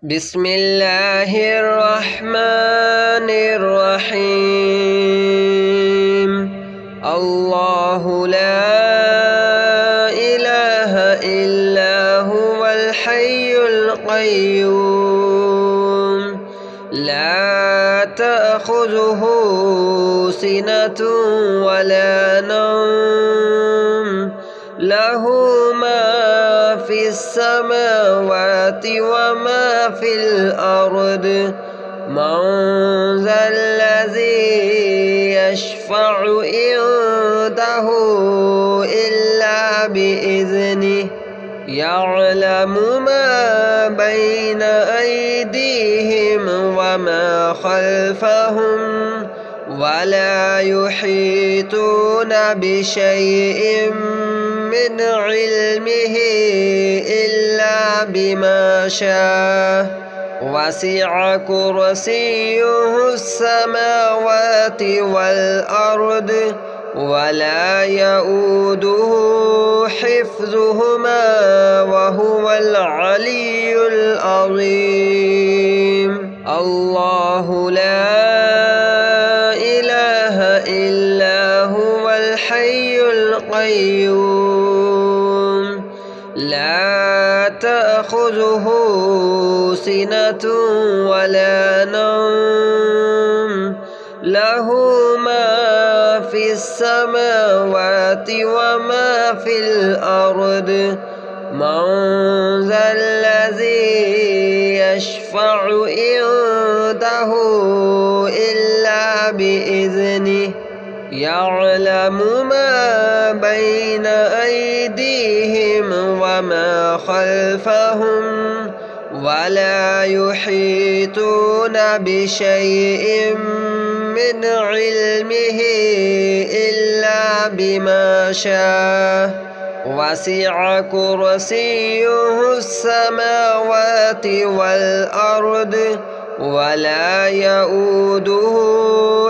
بسم الله الرحمن الرحيم. الله لا إله إلا هو الحي القيوم لا تأخذه سنة ولا نوم له ما في السماوات وما في الأرض من ذا الذي يشفع عنده إلا بإذنه يعلم ما بين أيديهم وما خلفهم ولا يحيطون بشيء من علمه إلا بما شاء وسع كرسيه السماوات والأرض ولا يؤوده حفظهما وهو العلي العظيم. الله لا إله إلا هو الحي القيوم لا تأخذه سنة ولا نوم له ما في السماوات وما في الأرض من ذا الذي يشفع عنده إلا بإذنه يعلم ما بين أيديهم وما خلفهم ولا يحيطون بشيء من علمه إلا بما شاء وسع كرسيه السماوات والأرض ولا يؤوده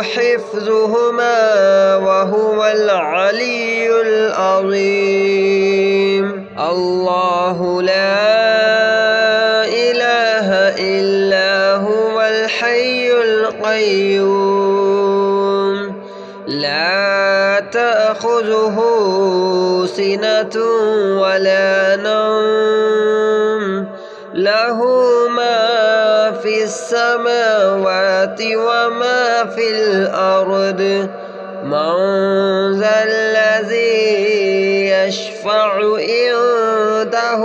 حفظهما وهو العلي العظيم. الله لا إله إلا هو الحي القيوم لا تأخذه سنة ولا نوم له ما في السماوات وما في الأرض من ذا الذي يشفع عنده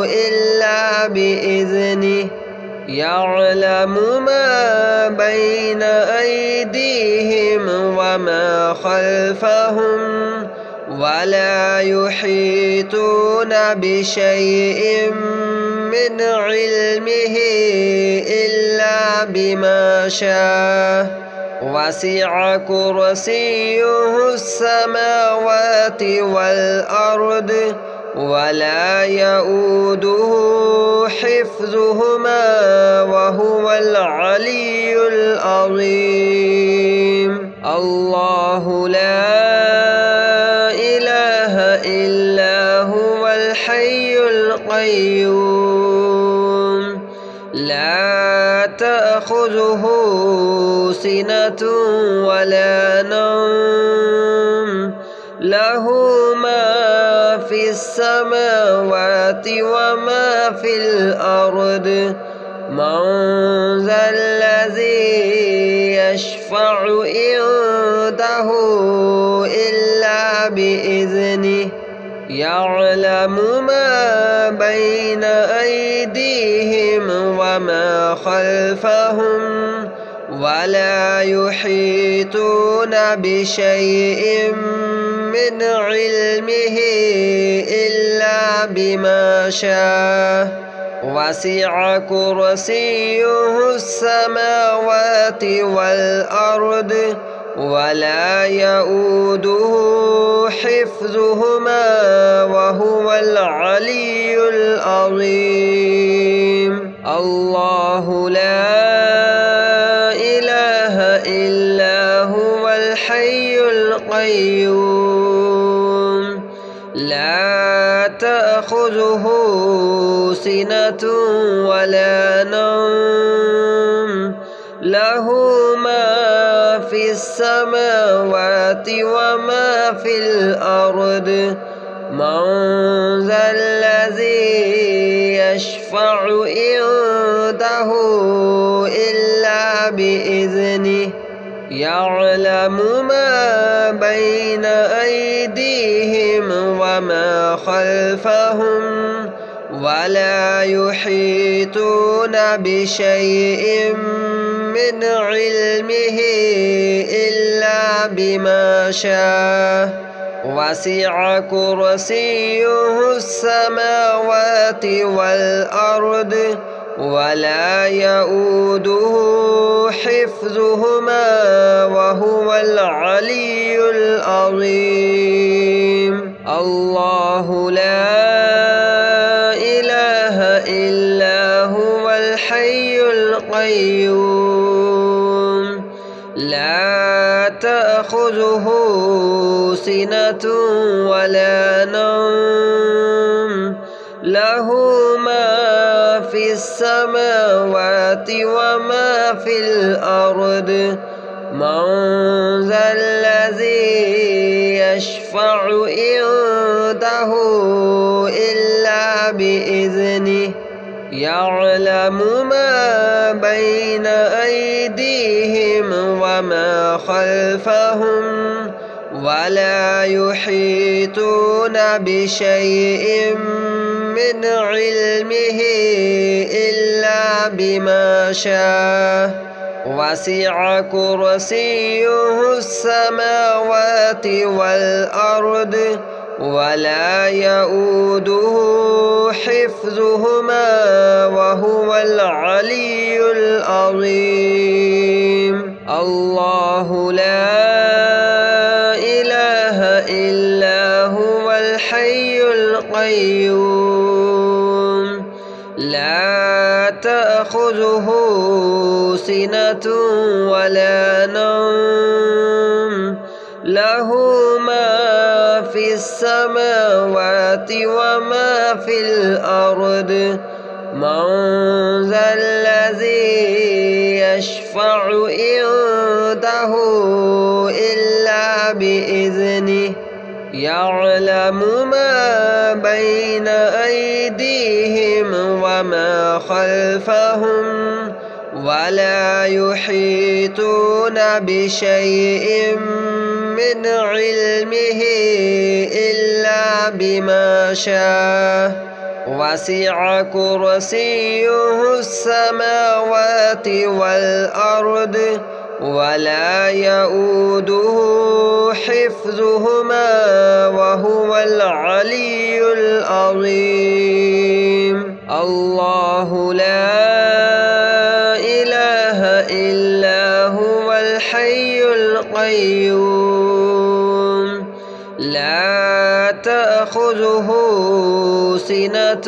إلا بإذنه يعلم ما بين أيديهم وما خلفهم ولا يحيطون بشيء من علمه إلا بما شاء وسع كرسيه السماوات والأرض ولا يؤوده حفظهما وهو العلي العظيم. الله لا إله إلا هو الحي القيوم لا تأخذه سنة ولا نوم له ما في السماوات وما في الأرض من ذا الذي يشفع عنده إلا بإذنه يعلم ما بين أيديهم وما خلفهم ولا يحيطون بشيء من علمه إلا بما شاء وسع كرسيه السماوات والأرض ولا يؤوده حفظهما وهو العلي العظيم. الله لا إله إلا هو الحي القيوم لا تأخذه سنة ولا له ما في السماوات وما في الأرض من ذا الذي يشفع عنده إلا بإذنه يعلم ما بين أيديهم وما خلفهم ولا يحيطون بشيء من علمه إلا بما شاء وسع كرسيه السماوات والأرض ولا يؤوده حفظهما وهو العلي العظيم الله لا إله إلا هو الحي القيوم لا تأخذه سنة ولا نوم له ما في السماوات وما في الأرض من ذا الذي يشفع عنده إلا بإذنه يعلم ما بين أيديهم وما خلفهم ولا يحيطون بشيء من علمه إلا بما شاء وسع كرسيه السماوات والأرض ولا يؤوده حفظهما وهو العلي العظيم الله لا إله إلا هو الحي القيوم لا تأخذه سنة ولا نوم له ما في السماوات وما في الأرض من ذا الذي يشفع عنده إلا بإذنه يعلم ما بين أيديهم وما خلفهم ولا يحيطون بشيء من علمه إلا بما شاء وسع كرسيه السماوات والأرض ولا يؤوده حفظهما وهو العلي العظيم الله لا إله إلا هو الحي القيوم لا تأخذه سنة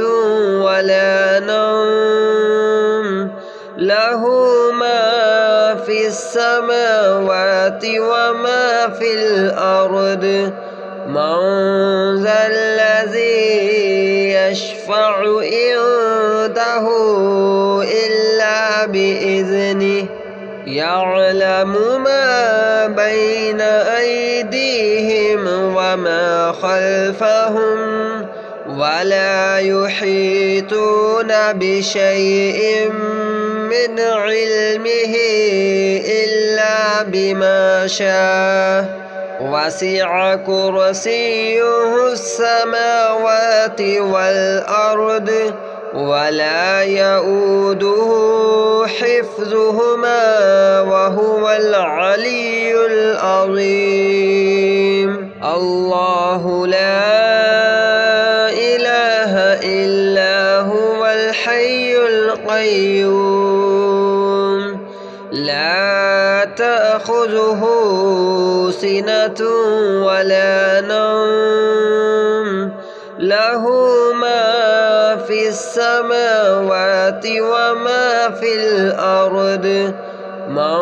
ولا نوم له ما في السماوات وما في الأرض من ذا الذي يشفع عنده إلا بإذنه يعلم ما بين أيديهم وما خلفهم ولا يحيطون بشيء من علمه إلا بما شاء وسع كرسيه السماوات والأرض ولا يؤوده حفظهما وهو العلي العظيم الله لا إله إلا هو الحي القيوم لا تأخذه سنة ولا نوم له ما في السماوات وما في الأرض من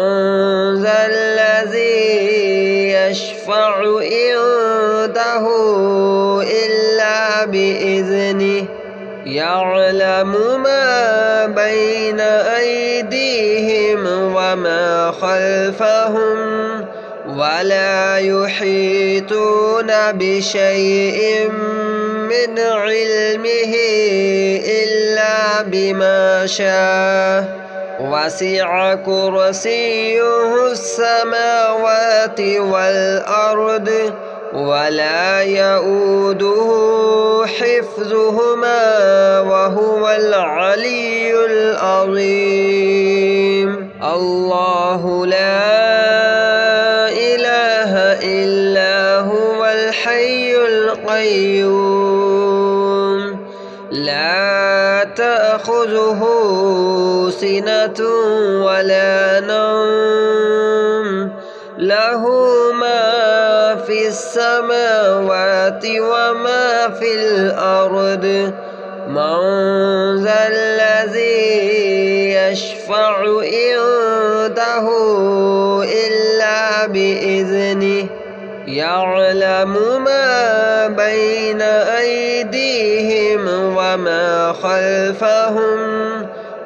ذا الذي يشفع عنده إلا بإذنه يعلم ما بين أيديهم وما وما خلفهم ولا يحيطون بشيء من علمه إلا بما شاء وسع كرسيه السماوات والأرض ولا يؤوده حفظهما وهو العلي العظيم. الله لا إله إلا هو الحي القيوم لا تأخذه سنة ولا نوم له ما في السماوات وما في الأرض من ذا الذي يشفع عنده إلا بإذنه يعلم ما بين أيديهم وما خلفهم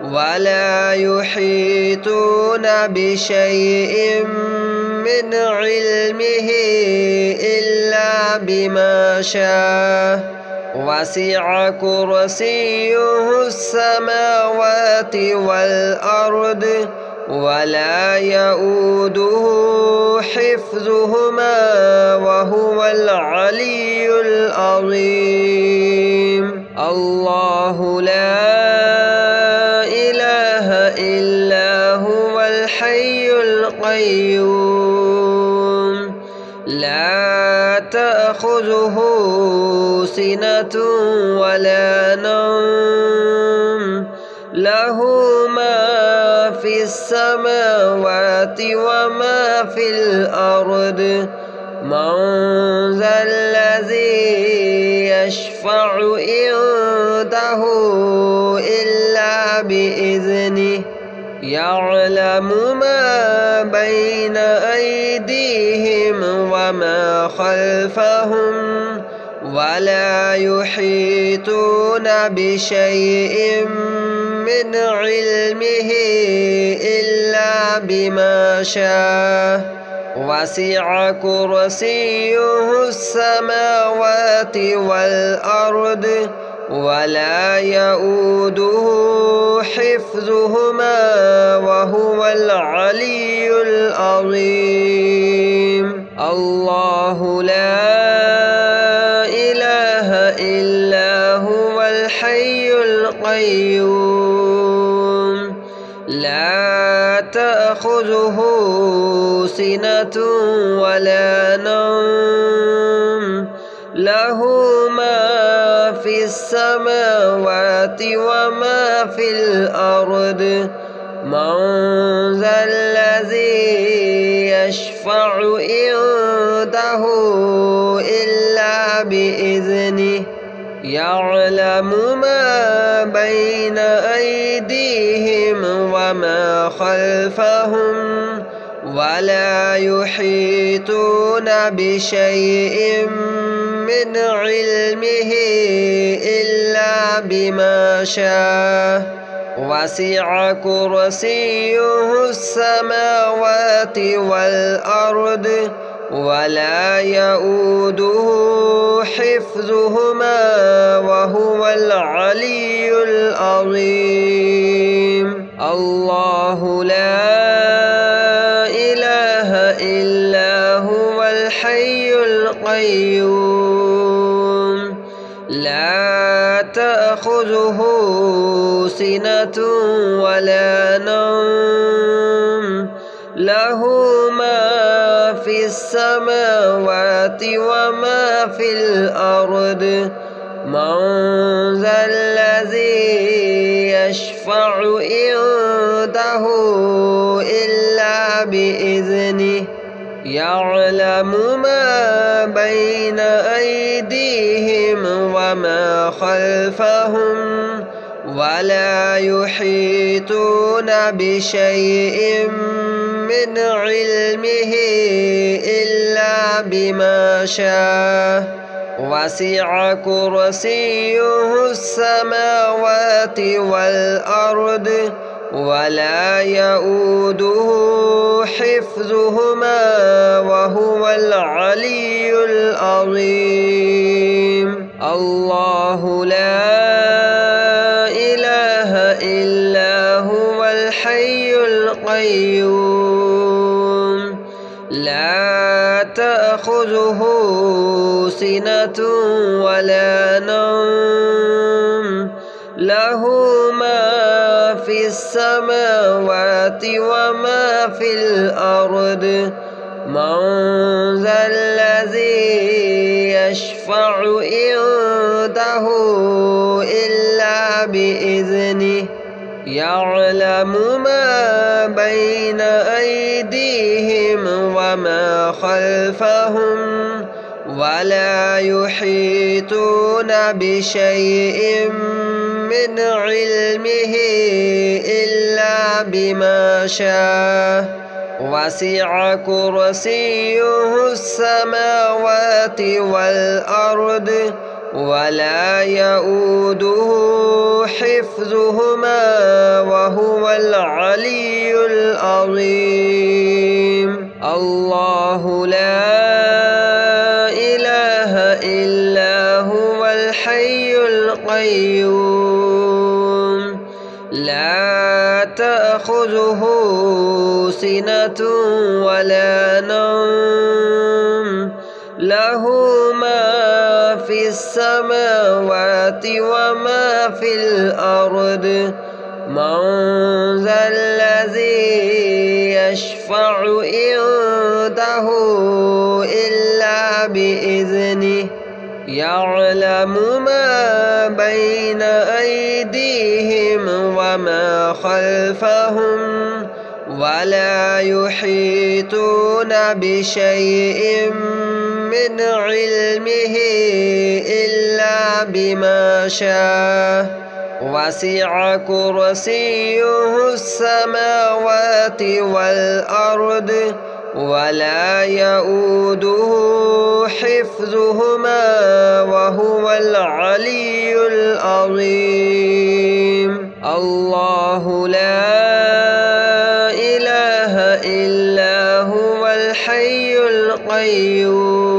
ولا يحيطون بشيء من علمه إلا بما شاء وسع كرسيه السماوات والأرض ولا يؤوده حفظهما وهو العلي العظيم. الله لا إله إلا هو الحي القيوم لا تأخذه سنة ولا نوم له ما في السماوات وما في الأرض من ذا الذي يشفع عنده إلا بإذنه يعلم ما بين أيديهم وما خلفهم ولا يحيطون بشيء من علمه إلا بما شاء وسع كرسيه السماوات والأرض ولا يؤوده حفظهما وهو العلي العظيم. الله لا إله إلا هو الحي القيوم لا تأخذه سنة ولا نوم له ما في السماوات وما في الأرض من ذا الذي يشفع عنده إلا بإذنه يعلم ما بين أيديهم وما خلفهم ولا يحيطون بشيء من علمه إلا بما شاء وسع كرسيه السماوات والأرض ولا يؤوده حفظهما وهو العلي العظيم. الله لا إله إلا هو الحي القيوم لا تأخذه سنة ولا نوم له ما في السماوات وما في الأرض من ذا الذي يشفع عنده إلا بإذنه يعلم ما بين أيديهم وما خلفهم ولا يحيطون بشيء من علمه إلا بما شاء وسع كرسيه السماوات والأرض ولا يؤوده حفظهما وهو العلي العظيم. الله لا إله إلا هو الحي القيوم لا تأخذه سنة ولا نوم له ما في السماوات وما في الأرض. من ذا الذي يشفع عنده إلا بإذنه يعلم ما بين أيديهم وما خلفهم ولا يحيطون بشيء من علمه إلا بما شاء. وسع كرسيه السماوات والأرض ولا يؤوده حفظهما وهو العلي العظيم. الله لا إله إلا هو الحي القيوم لا تأخذه سنة ولا نوم له ما في السماوات وما في الأرض. من ذا الذي يشفع عنده إلا بإذنه يعلم ما بين أيديهم وما خلفهم ولا يحيطون بشيء من علمه إلا بما شاء. وسع كرسيه السماوات والأرض ولا يؤوده حفظهما وهو العلي العظيم. الله لا إله إلا هو الحي القيوم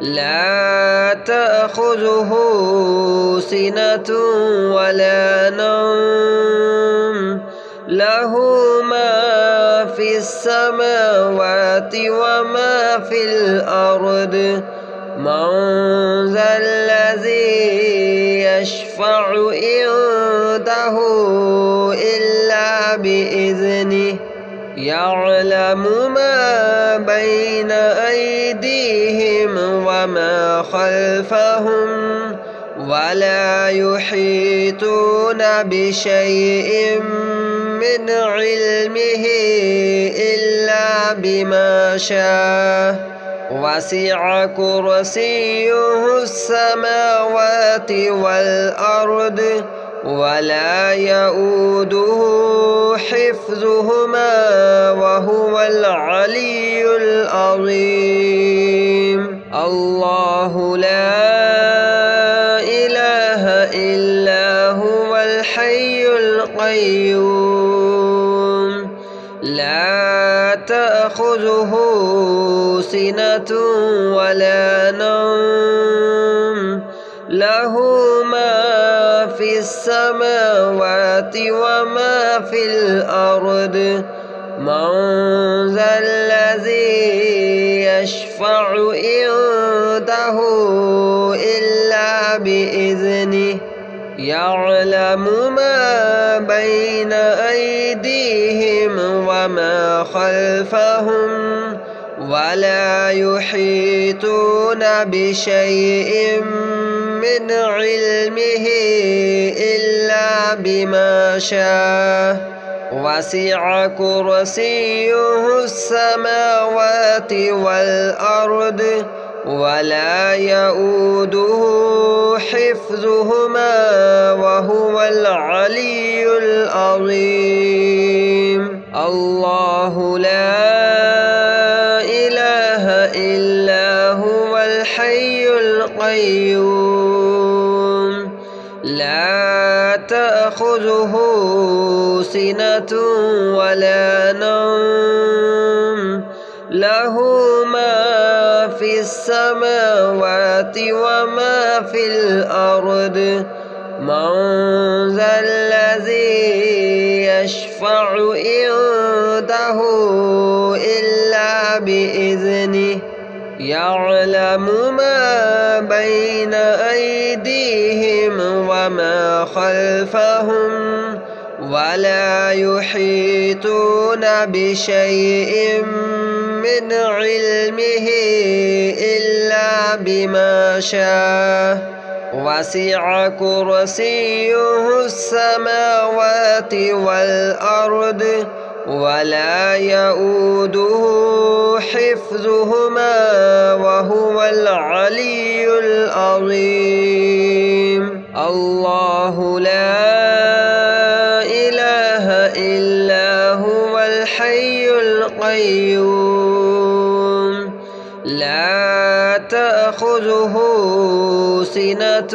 لا تأخذه سنة ولا نوم له ما في السماوات وما في الأرض. من ذا الذي يشفع عنده إلا بإذنه يعلم ما بين أيديهم وما خلفهم ولا يحيطون بشيء من علمه إلا بما شاء. وسع كرسيه السماوات والأرض ولا يؤوده حفظهما وهو العلي العظيم. الله لا إله إلا هو الحي القيوم لا تأخذه سنة ولا نوم له ما في السماوات وما في الأرض. من ذا الذي يشفع عنده إلا بإذنه يعلم ما بين أيديهم وما خلفهم ولا يحيطون بشيء من علمه إلا بما شاء. وسع كرسيه السماوات والأرض ولا يؤوده حفظهما وهو العلي العظيم. الله لا إله إلا هو الحي القيوم لا تأخذه سنة ولا نوم له ما في السماوات وما في الأرض من ذا الذي يشفع عنده إلا بإذنه يعلم ما بين أيديهم وما خلفهم ولا يحيطون بشيء من علمه إلا بما شاء وسع كرسيه السماوات والأرض ولا يؤوده حفظهما وهو العلي العظيم الله لا إله إلا هو الحي القيوم لا تأخذه سنة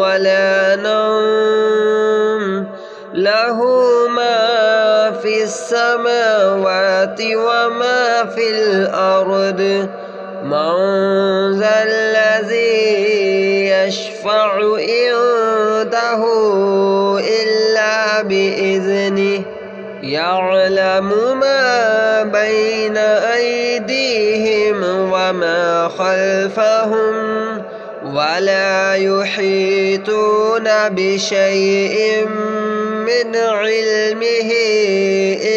ولا نوم له ما في السماوات وما في الأرض من ذا الذي يشفع عنده إلا بإذنه يعلم ما بين أيديهم وما خلفهم ولا يحيطون بشيء من علمه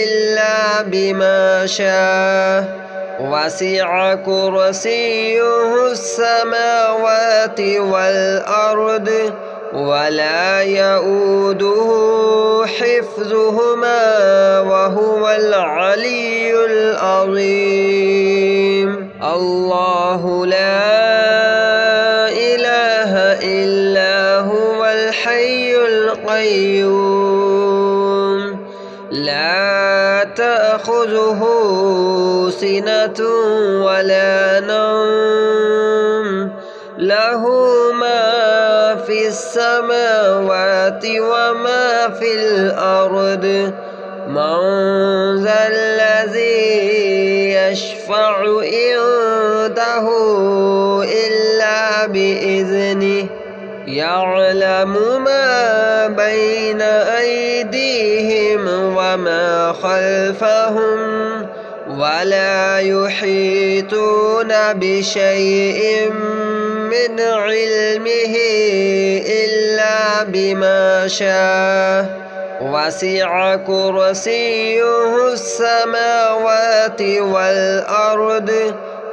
إلا بما شاء وسع كرسيه السماوات والأرض ولا يؤوده حفظهما وهو العلي العظيم الله لا إله إلا هو الحي القيوم لا تأخذه سنة ولا نوم له ما في السماوات وما في الأرض من ذا الذي يشفع عنده إلا بإذنه يعلم ما بين أيديهم وما خلفهم ولا يحيطون بشيء من علمه إلا بما شاء وسع كرسيه السماوات والأرض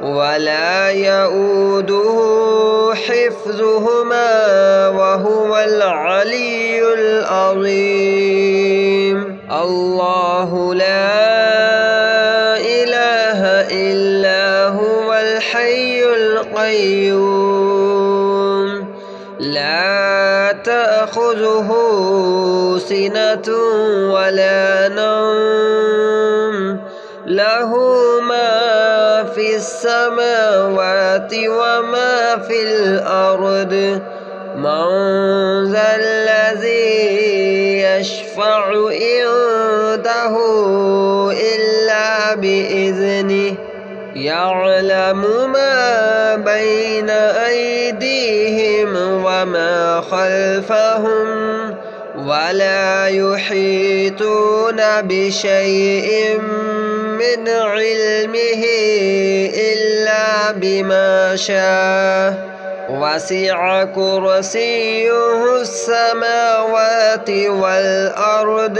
ولا يؤوده حفظهما وهو العلي العظيم الله لا إله إلا هو الحي القيوم لا تأخذه سنة ولا نوم له ما في السماوات وما في الأرض من ذا الذي يشفع عنده إلا بإذنه يعلم ما بين أيديهم وما خلفهم ولا يحيطون بشيء من علمه إلا بما شاء وسع كرسيه السماوات والأرض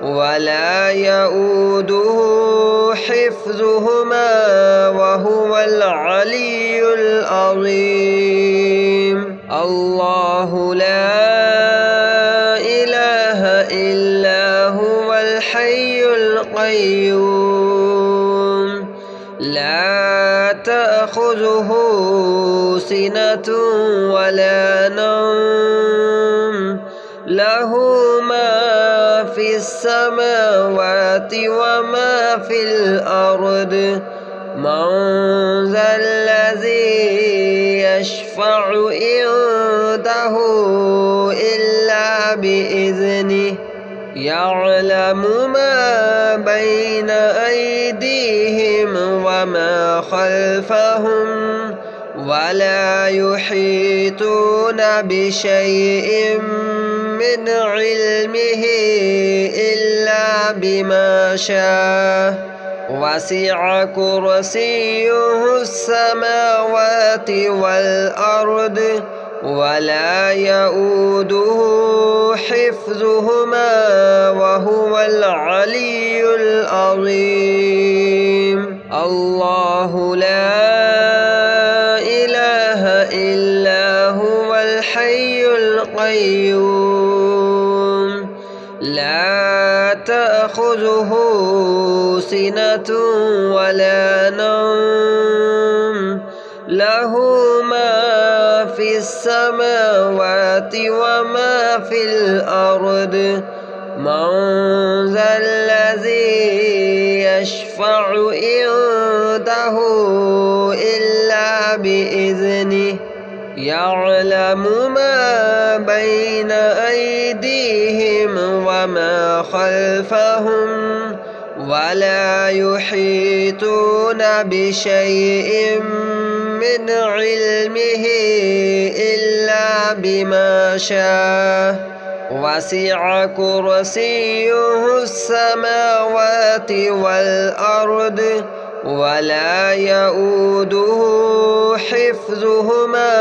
ولا يؤوده حفظهما وهو العلي العظيم الله لا إله إلا هو الحي القيوم لا تأخذه سنة ولا نوم له ما في السماوات وما في الأرض من ذا الذي يشفع عنده إلا بإذنه يعلم ما بين أيديهم وما خلفهم ولا يحيطون بشيء من علمه إلا بما شاء وسع كرسيه السماوات والأرض ولا يؤوده حفظهما وهو العلي العظيم. الله لا إله إلا هو الحي القيوم لا تأخذه سنة ولا نوم له ما في السماوات وما في الأرض من ذا الذي يشفع عنده إلا بإذنه يعلم ما بين أيديهم وما خلفهم ولا يحيطون بشيء من علمه إلا بما شاء وسع كرسيه السماوات والأرض ولا يؤوده حفظهما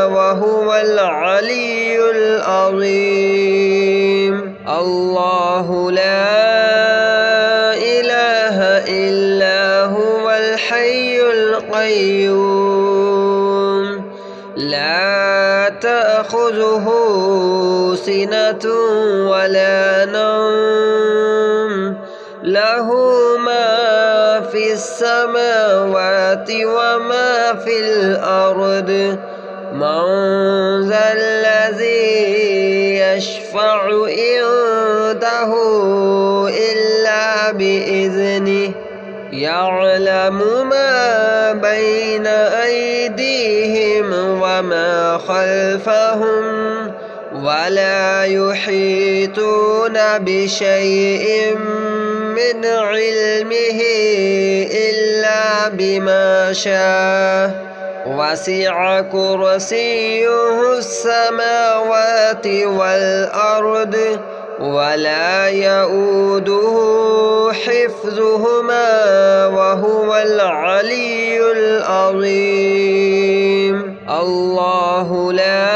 وهو العلي العظيم. الله لا إله إلا هو الحي القيوم لا تأخذه سنة ولا نوم له ما في السماوات وما في الأرض من ذا الذي يشفع عنده إلا بإذنه يعلم ما بين أيديهم وما خلفهم ولا يحيطون بشيء من علمه إلا بما شاء وسع كرسيه السماوات والأرض ولا يؤوده حفظهما وهو العلي العظيم. الله لا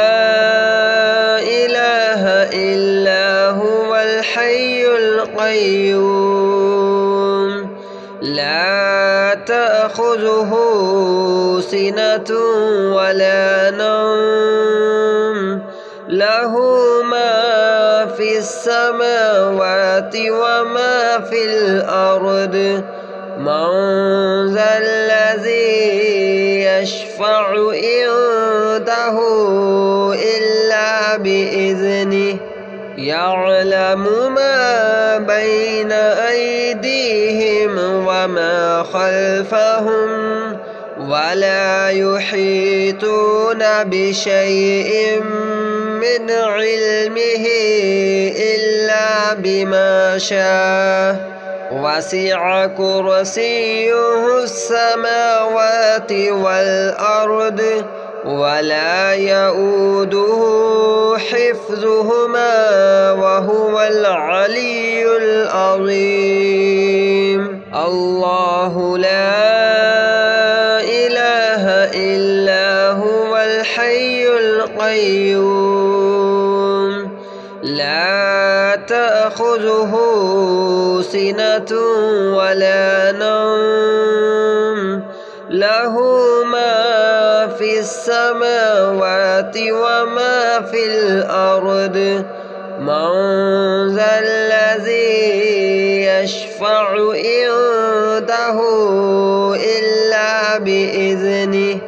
إله إلا هو الحي القيوم لا تأخذه سنة ولا نوم له ما في السماوات وما في الأرض من ذا الذي يشفع عنده إلا بإذنه يعلم ما بين أيديهم وما خلفهم ولا يحيطون بشيء من علمه إلا بما شاء وسع كرسيه السماوات والأرض ولا يؤوده حفظهما وهو العلي العظيم. الله لا إله إلا هو الحي القيوم لا تأخذه سنة ولا نوم له ما في السماوات وما في الأرض من ذا الذي يشفع عنده إلا بإذنه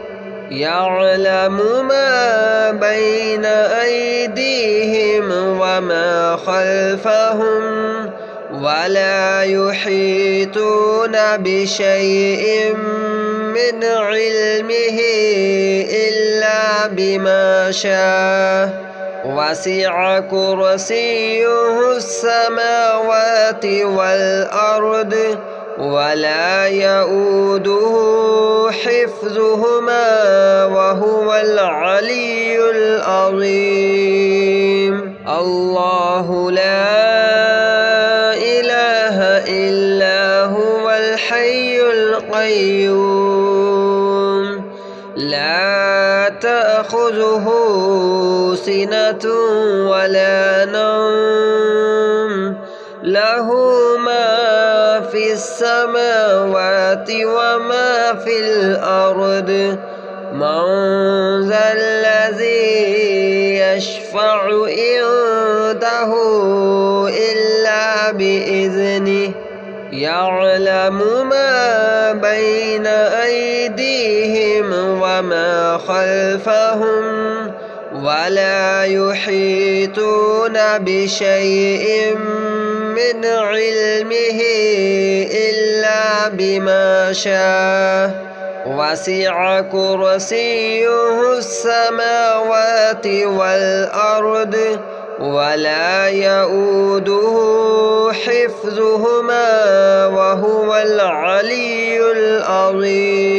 يعلم ما بين أيديهم وما خلفهم ولا يحيطون بشيء من علمه إلا بما شاء وسع كرسيه السماوات والأرض ولا يؤوده حفظهما وهو العلي العظيم. الله لا إله إلا هو الحي القيوم لا تأخذه سنة ولا نوم له ما في السماوات وما في الأرض من ذا الذي يشفع عنده إلا بإذنه يعلم ما بين أيديهم وما خلفهم ولا يحيطون بشيء من علمه إلا بما شاء وسع كرسيه السماوات والأرض ولا يؤوده حفظهما وهو العلي العظيم.